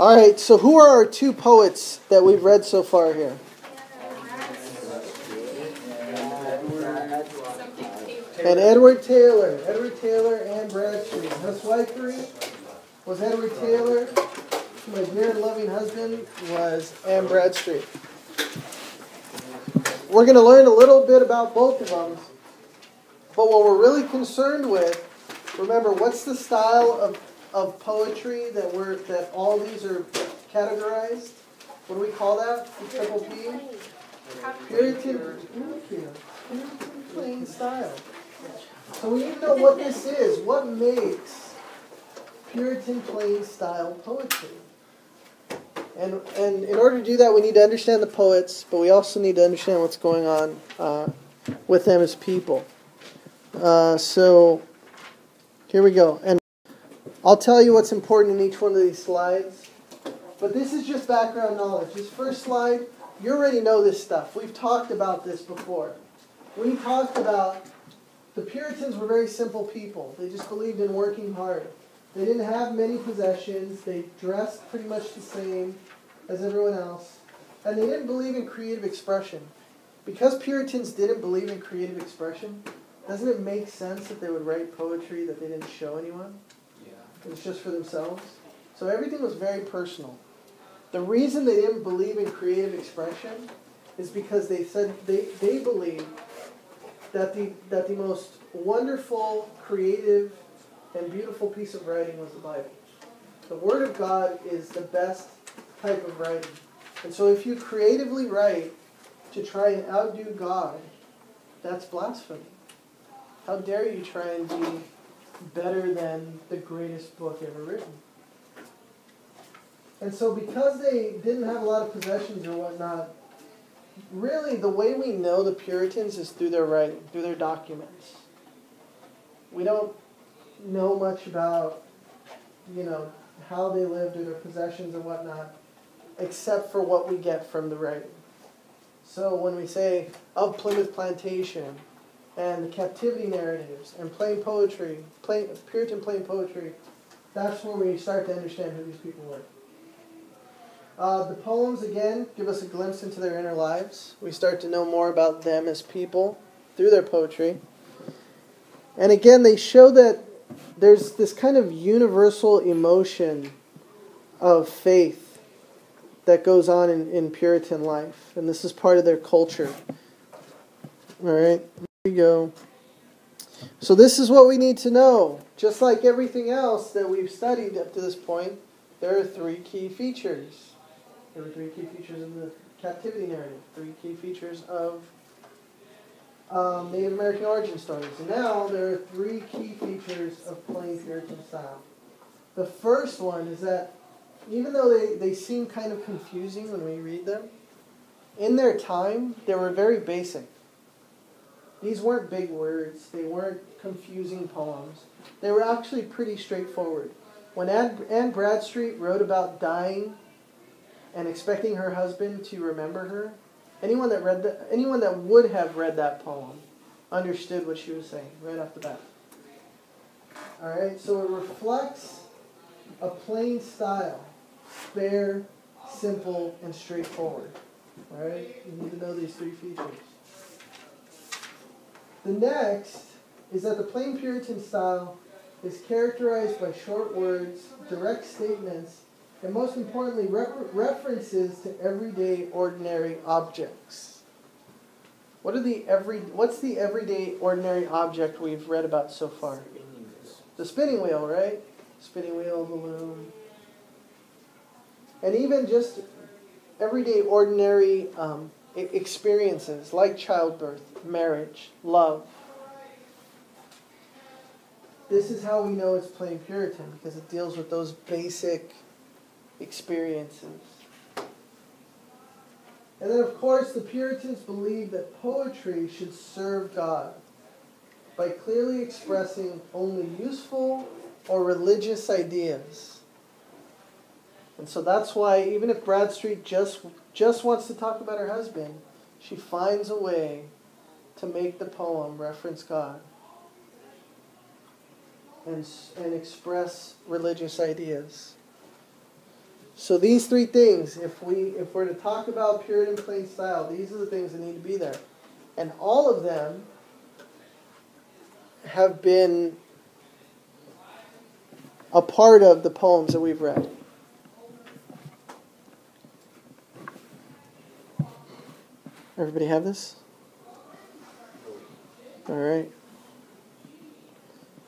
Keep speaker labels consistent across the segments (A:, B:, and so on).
A: All right, so who are our two poets that we've read so far here? And Edward Taylor. Edward Taylor and Bradstreet. Huswifery was Edward Taylor. My dear and loving husband was Anne Bradstreet. We're going to learn a little bit about both of them. But what we're really concerned with, remember, what's the style of poetry that all these are categorized? What do we call that? The triple P? Puritan plain style. So we need to know what this is. What makes Puritan plain style poetry? And in order to do that, we need to understand the poets, but we also need to understand what's going on with them as people. So here we go. And I'll tell you what's important in each one of these slides. But this is just background knowledge. This first slide, you already know this stuff. We've talked about this before. We talked about the Puritans were very simple people. They just believed in working hard. They didn't have many possessions. They dressed pretty much the same as everyone else. And they didn't believe in creative expression. Because Puritans didn't believe in creative expression, doesn't it make sense that they would write poetry that they didn't show anyone? Yeah. It was just for themselves. So everything was very personal. The reason they didn't believe in creative expression is because they said they believed that the most wonderful, creative, and beautiful piece of writing was the Bible. The Word of God is the best type of writing. And so if you creatively write to try and outdo God, that's blasphemy. How dare you try and be better than the greatest book ever written? And so because they didn't have a lot of possessions or whatnot, really the way we know the Puritans is through their writing, through their documents. We don't know much about, how they lived or their possessions and whatnot, except for what we get from the writing. So when we say of Plymouth Plantation and the captivity narratives and plain poetry, Puritan plain poetry, that's where we start to understand who these people were. The poems, again, give us a glimpse into their inner lives. We start to know more about them as people through their poetry. And again, they show that there's this kind of universal emotion of faith that goes on in Puritan life. And this is part of their culture. All right, here we go. So this is what we need to know. Just like everything else that we've studied up to this point, there are three key features. There were three key features of the captivity narrative, three key features of Native American origin stories. And now there are three key features of plain Puritan style. The first one is that even though they seem kind of confusing when we read them, in their time, they were very basic. These weren't big words. They weren't confusing poems. They were actually pretty straightforward. When Anne Bradstreet wrote about dying and expecting her husband to remember her, anyone that would have read that poem understood what she was saying right off the bat. All right, so it reflects a plain style, spare, simple, and straightforward. All right, you need to know these three features. The next is that the plain Puritan style is characterized by short words, direct statements, and most importantly, references to everyday, ordinary objects. What's the everyday, ordinary object we've read about so far? The spinning wheel, right? Spinning wheel, the loom. And even just everyday, ordinary experiences like childbirth, marriage, love. This is how we know it's plain Puritan, because it deals with those basic experiences. And then, of course, the Puritans believed that poetry should serve God by clearly expressing only useful or religious ideas. And so that's why, even if Bradstreet just wants to talk about her husband, she finds a way to make the poem reference God and express religious ideas. So these three things, if we're to talk about Puritan plain style, these are the things that need to be there. And all of them have been a part of the poems that we've read. Everybody have this? All right.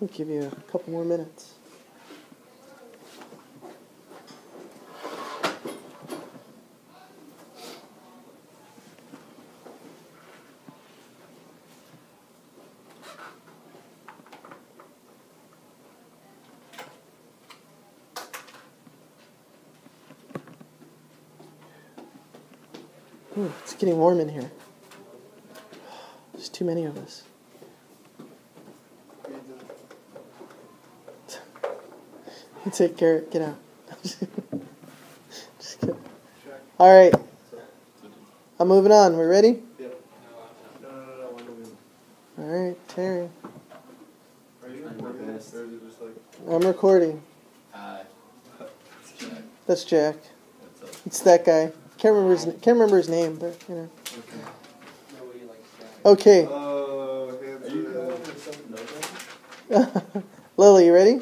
A: I'll give you a couple more minutes. Ooh, it's getting warm in here. There's too many of us. Take care. Get out. Just kidding. All right. I'm moving on. We ready?
B: Yep. No.
A: All right, Terry.
B: Are you recording this, or is it just like...
A: I'm recording.
B: It's Jack.
A: That's Jack. It's that guy. Can't remember his name, but you know. Okay.
B: Oh,
C: Are you going
A: Lily, you ready? Yeah.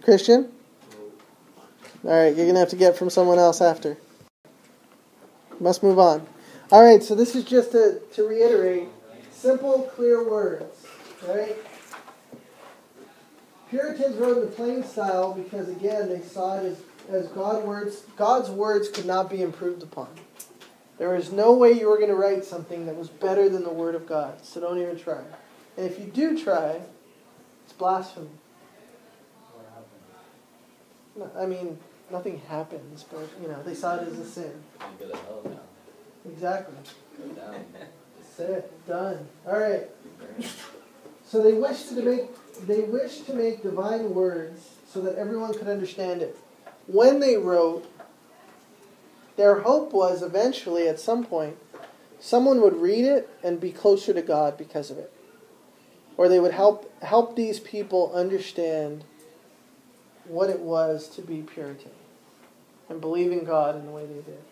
A: Christian? All right, you're going to have to get from someone else after. Must move on. All right, so this is just to reiterate, simple, clear words, right? Puritans wrote in the plain style because, again, they saw it as God's words could not be improved upon. There was no way you were going to write something that was better than the Word of God, so don't even try. And if you do try, it's blasphemy. No, I mean, nothing happens, but, they saw it as a sin.
C: You go to hell now.
A: Exactly.
C: Go down.
A: That's it. Done. All right. So they wished to make divine words so that everyone could understand it. When they wrote, their hope was eventually, at some point, someone would read it and be closer to God because of it. Or they would help these people understand what it was to be Puritan and believe in God in the way they did.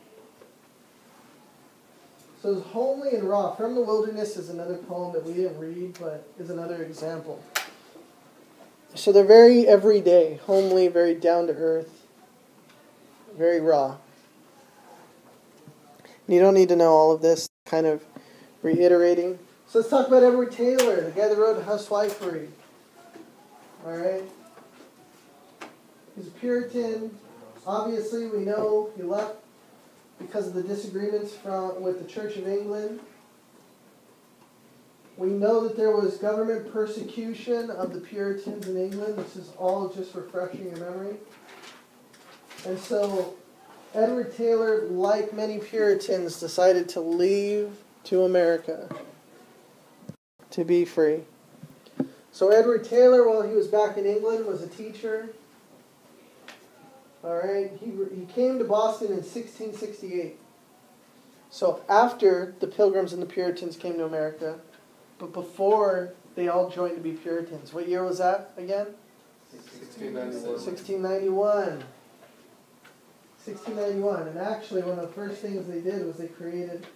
A: So it's homely and raw. From the Wilderness is another poem that we didn't read, but is another example. So they're very everyday, homely, very down to earth, very raw. You don't need to know all of this, kind of reiterating. So let's talk about Edward Taylor, the guy that wrote Housewifery. All right? He's a Puritan. Obviously, we know he left because of the disagreements with the Church of England. We know that there was government persecution of the Puritans in England. This is all just refreshing your memory. And so Edward Taylor, like many Puritans, decided to leave to America to be free. So Edward Taylor, while he was back in England, was a teacher. All right, he came to Boston in 1668. So after the Pilgrims and the Puritans came to America, but before they all joined to be Puritans. What year was that again? 1691. 1691. And actually, one of the first things they did was they created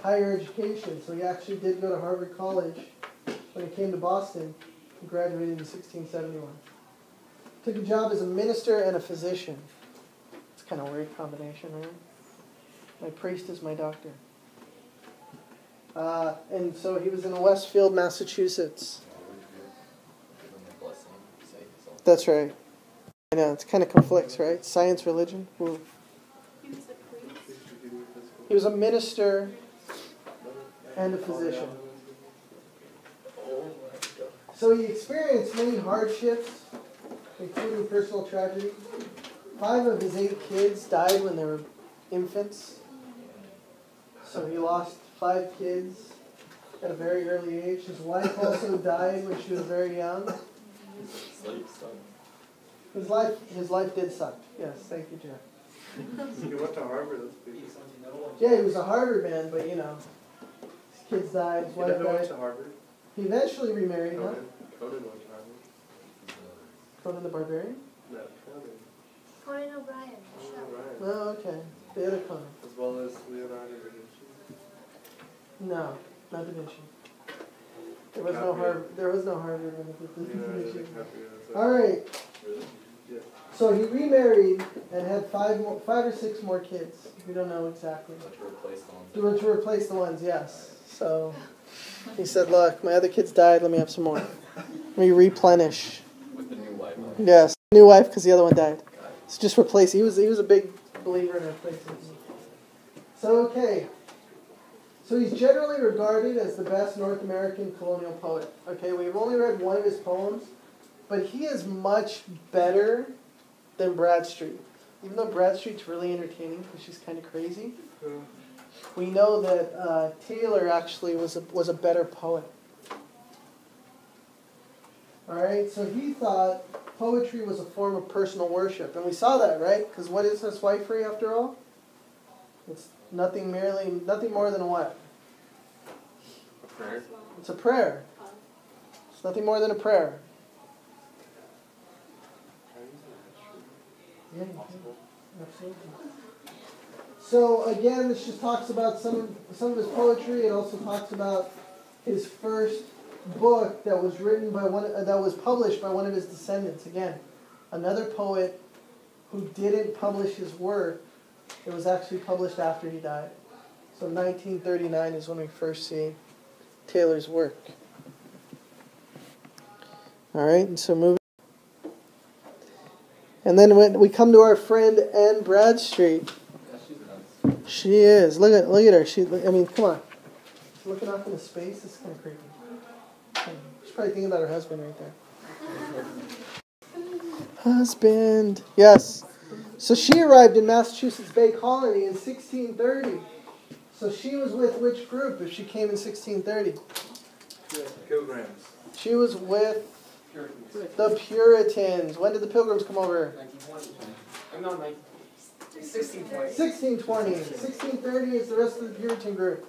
A: higher education. So he actually did go to Harvard College when he came to Boston. He graduated in 1671. Took a job as a minister and a physician. It's kind of a weird combination, right? My priest is my doctor. And so he was in Westfield, Massachusetts. That's right. I know, it kind of conflicts, right? Science, religion. Ooh. He was a minister and a physician. So he experienced many hardships, including personal tragedy. 5 of his 8 kids died when they were infants. So he lost 5 kids at a very early age. His wife also died when she was very young. His life did suck. Yes, thank you, Jeff.
B: He went to Harvard.
A: Yeah, he was a Harvard man, but his kids died. His wife died.
B: Went to Harvard.
A: He eventually remarried, huh?
B: Conan went to Harvard.
A: Conan the Barbarian?
B: No, Conan.
D: Conan O'Brien, the show.
B: Right.
A: Oh, okay. They had a con.
B: As well as Leonardo da Vinci.
A: No, not Da Vinci. There was no
B: DiCaprio.
A: Harvard. There was no Harvard when it did Da
B: Leonardo
A: Vinci.
B: DiCaprio.
A: All right.
B: Really? Yeah.
A: So he remarried and had five or six more kids. We don't know exactly.
C: But to replace the ones.
A: To replace the ones, yes. So he said, "Look, my other kids died. Let me have some more. Let me replenish."
C: With the new wife.
A: Yes, new wife because the other one died.
C: Got it.
A: So just replace. He was a big believer in replacing. So okay. So he's generally regarded as the best North American colonial poet. Okay, we've only read one of his poems, but he is much better than Bradstreet. Even though Bradstreet's really entertaining because she's kind of crazy, we know that Taylor actually was a better poet. All right, so he thought poetry was a form of personal worship, and we saw that, right? Because what is this wifery after all? It's nothing more than what?
B: A prayer.
A: It's a prayer. It's nothing more than a prayer. Yeah, absolutely. So again, this just talks about some of his poetry. It also talks about his first book that was written by that was published by one of his descendants. Again, another poet who didn't publish his work. It was actually published after he died. So 1939 is when we first see Taylor's work. All right, and so moving. And then when we come to our friend Anne Bradstreet.
C: Yeah, she's nuts.
A: She is. Look at her. Come on. She's looking off into space. This is kind of creepy. She's probably thinking about her husband right there. Husband. Yes. So she arrived in Massachusetts Bay Colony in 1630. So she was with which group if she came in 1630?
B: Pilgrims.
A: She was with the Puritans. When did the Pilgrims come over?
E: 1620.
A: 1620. 1630 is the rest of the Puritan group.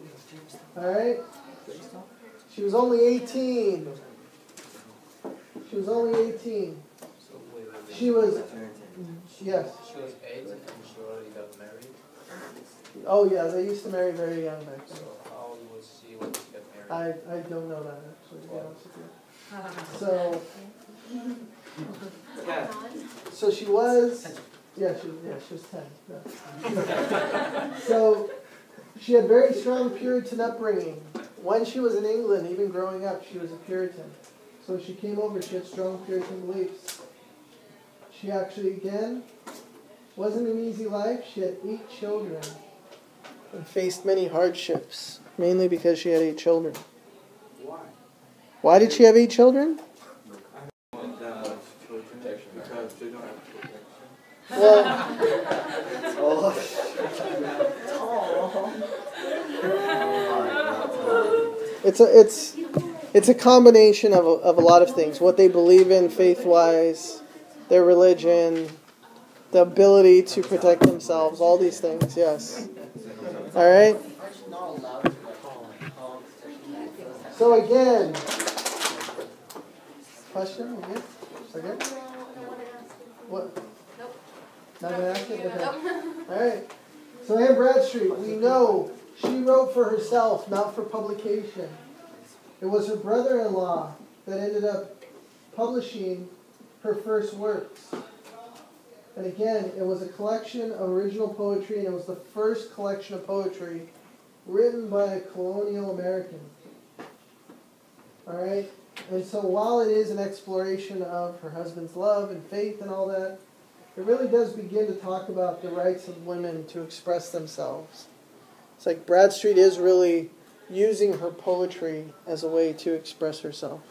A: All right? She was only 18. She was only 18. She was, yes.
C: She was 8 and she already got married.
A: Oh, yeah, they used to marry very young back then.
C: So how old was she when she got married?
A: I don't know that, actually, to be honest with you. So she was, she was 10. No. So she had very strong Puritan upbringing. When she was in England, even growing up, she was a Puritan. So when she came over, she had strong Puritan beliefs. She actually, again, wasn't an easy life. She had 8 children and faced many hardships, mainly because she had 8 children.
B: Why?
A: Why did she have 8 children?
C: Protection.
B: Because they don't have protection.
A: Well, it's a combination of a lot of things. What they believe in faith-wise, their religion, the ability to protect themselves, all these things, yes. All right? So again, question again? Again? What?
D: Nope.
A: Not going to ask it? Okay. All right. So Anne Bradstreet, we know she wrote for herself, not for publication. It was her brother-in-law that ended up publishing her first works. And again, it was a collection of original poetry, and it was the first collection of poetry written by a colonial American. All right? And so while it is an exploration of her husband's love and faith and all that, it really does begin to talk about the rights of women to express themselves. It's like Bradstreet is really using her poetry as a way to express herself.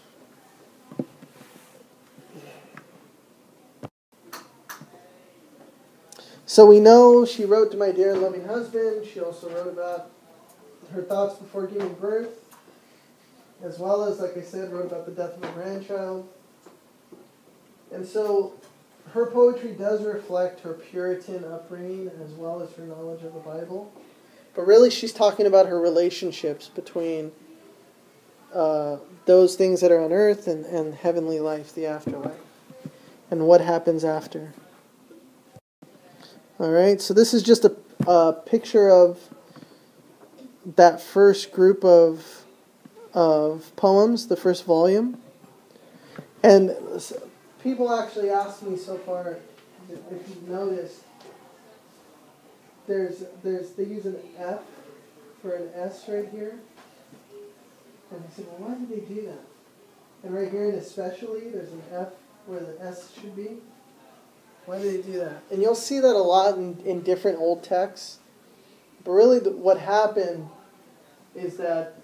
A: So we know she wrote to my dear and loving husband. She also wrote about her thoughts before giving birth, as well as, like I said, wrote about the death of a grandchild. And so her poetry does reflect her Puritan upbringing as well as her knowledge of the Bible. But really she's talking about her relationships between those things that are on earth and heavenly life, the afterlife, and what happens after. All right, so this is just a picture of that first group of poems, the first volume. And people actually ask me so far, if you've noticed, they use an F for an S right here. And I said, well, why did they do that? And right here, and especially, there's an F where the S should be. Why do they do that? And you'll see that a lot in different old texts. But really, what happened is that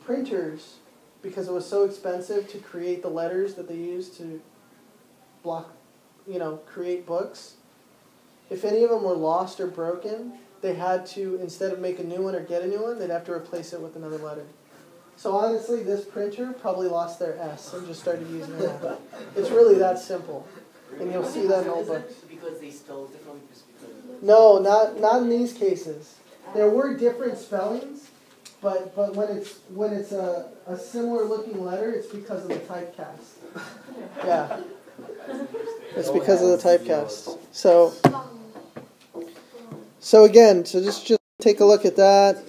A: printers, because it was so expensive to create the letters that they used to create books, if any of them were lost or broken, they had to, instead of make a new one or get a new one, they'd have to replace it with another letter. So honestly, this printer probably lost their S and just started using an F. It's really that simple. And you'll see that in old books.
D: Because they spelled differently?
A: No, not in these cases. There were different spellings, but when it's a similar looking letter, it's because of the typecast. Yeah. It's because of the typecast. So again, just take a look at that.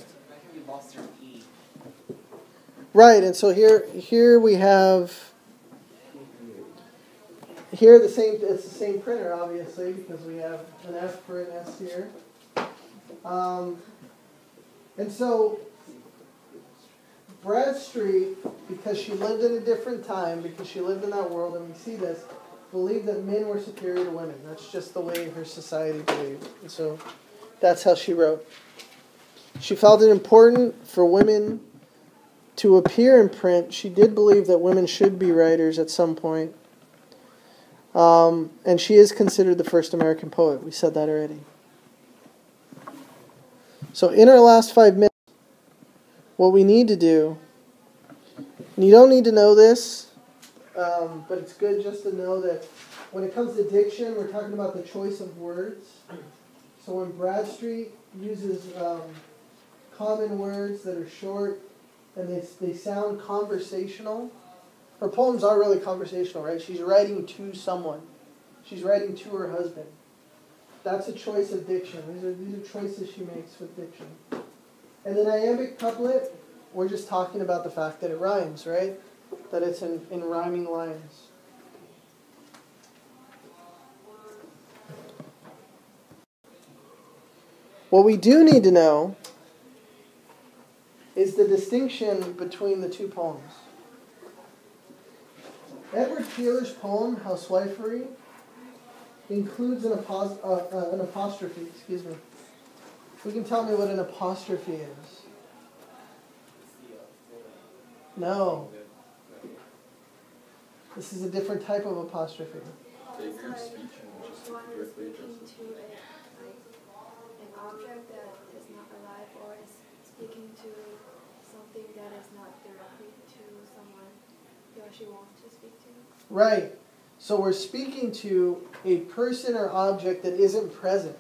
A: Right, and so here we have it's the same printer, obviously, because we have an F for an S here. And so Bradstreet, because she lived in a different time, because she lived in that world, and we see this, believed that men were superior to women. That's just the way her society believed. And so that's how she wrote. She felt it important for women to appear in print. She did believe that women should be writers at some point. And she is considered the first American poet. We said that already. So in our last 5 minutes, what we need to do, and you don't need to know this, but it's good just to know that when it comes to diction, we're talking about the choice of words. So when Bradstreet uses common words that are short and they sound conversational, her poems are really conversational, right? She's writing to someone. She's writing to her husband. That's a choice of diction. These are choices she makes with diction. And then iambic couplet, we're just talking about the fact that it rhymes, right? That it's in rhyming lines. What we do need to know is the distinction between the two poems. Edward Keeler's poem, Housewifery, includes an apostrophe. Excuse me. Who can tell me what an apostrophe is? No. This is a different type of apostrophe.
E: It's like one is speaking to an object that is not alive, or is speaking to something that is not directly to someone he or she wants to speak to.
A: Right. So we're speaking to a person or object that isn't present.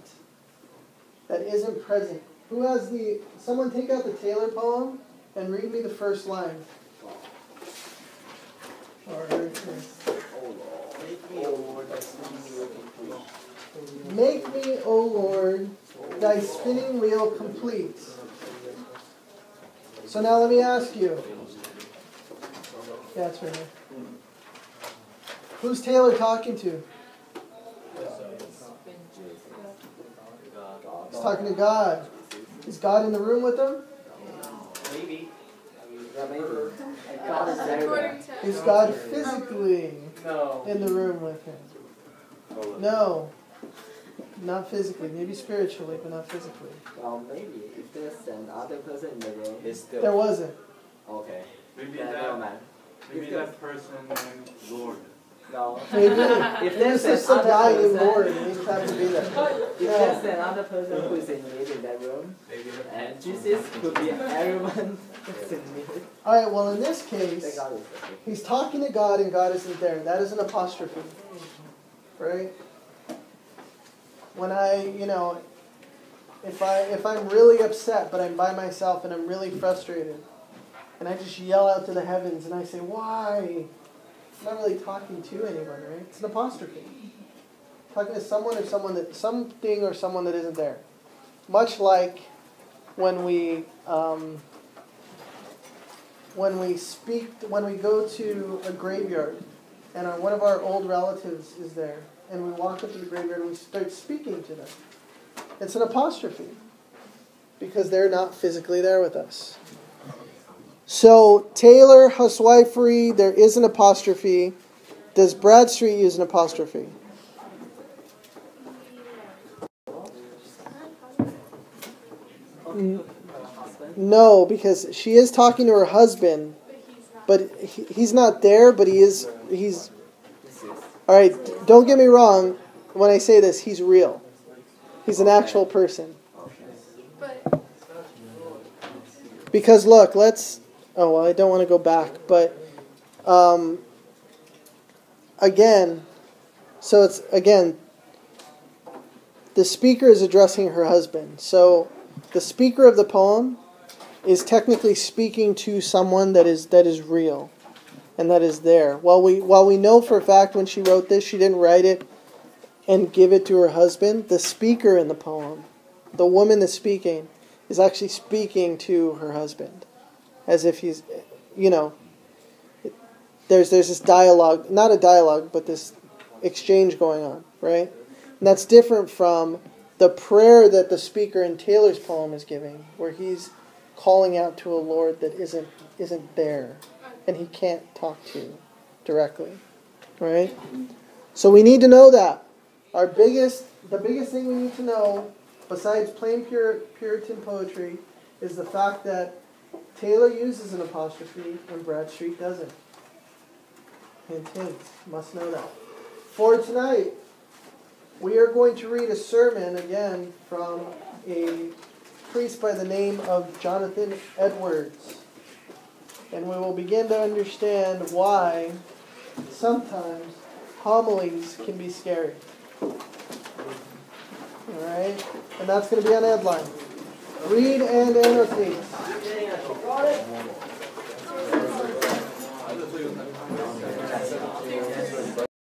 A: That isn't present. Who has someone take out the Taylor poem and read me the first line. Make me, O Lord, thy spinning wheel complete. So now let me ask you. Yeah, it's right here. Who's Taylor talking to? He's talking to God. Is God in the room with him?
D: Maybe.
A: Is God physically in the room with him? No. Not physically. Maybe spiritually, but not physically.
F: Well, maybe if there's another person in the room,
C: It's still.
A: There wasn't.
F: okay.
B: Maybe
F: Then never mind.
B: maybe that person named Lord.
F: No.
A: Maybe.
F: If
A: There's
F: there's
A: just some guy
F: another
A: named Lord
F: person,
A: and he just happened to be there.
F: if there's another person who is in need in that room,
C: Maybe the
F: and Jesus could be everyone who's in need,
A: Alright, well in this
F: then
A: case,
F: God is okay.
A: he's talking to God and God isn't there. That is an apostrophe. Right? When if I'm really upset but I'm by myself and I'm really frustrated and I just yell out to the heavens and I say, why? I'm not really talking to anyone, right? It's an apostrophe. Talking to someone or something or someone that isn't there. Much like when we go to a graveyard and one of our old relatives is there, and we walk up to the graveyard and we start speaking to them. It's an apostrophe because they're not physically there with us. So Taylor, housewifery, there is an apostrophe. Does Bradstreet use an apostrophe? No, because she is talking to her husband, but he's not there, but he's all right, don't get me wrong when I say this, he's real. He's an actual person. Because look, I don't want to go back, but the speaker is addressing her husband. So the speaker of the poem is technically speaking to someone that is real and that is there. While we know for a fact when she wrote this, she didn't write it and give it to her husband, the speaker in the poem, the woman that's speaking, is actually speaking to her husband. As if he's, there's this dialogue, not a dialogue, but this exchange going on, right? And that's different from the prayer that the speaker in Taylor's poem is giving, where he's calling out to a Lord that isn't there, and he can't talk to directly, right? So we need to know that. The biggest thing we need to know, besides plain Puritan poetry, is the fact that Taylor uses an apostrophe and Bradstreet doesn't. Hint, hint. Must know that. For tonight, we are going to read a sermon again from a priest by the name of Jonathan Edwards. And we will begin to understand why sometimes homilies can be scary. Alright? And that's going to be on Headline. Read and annotate.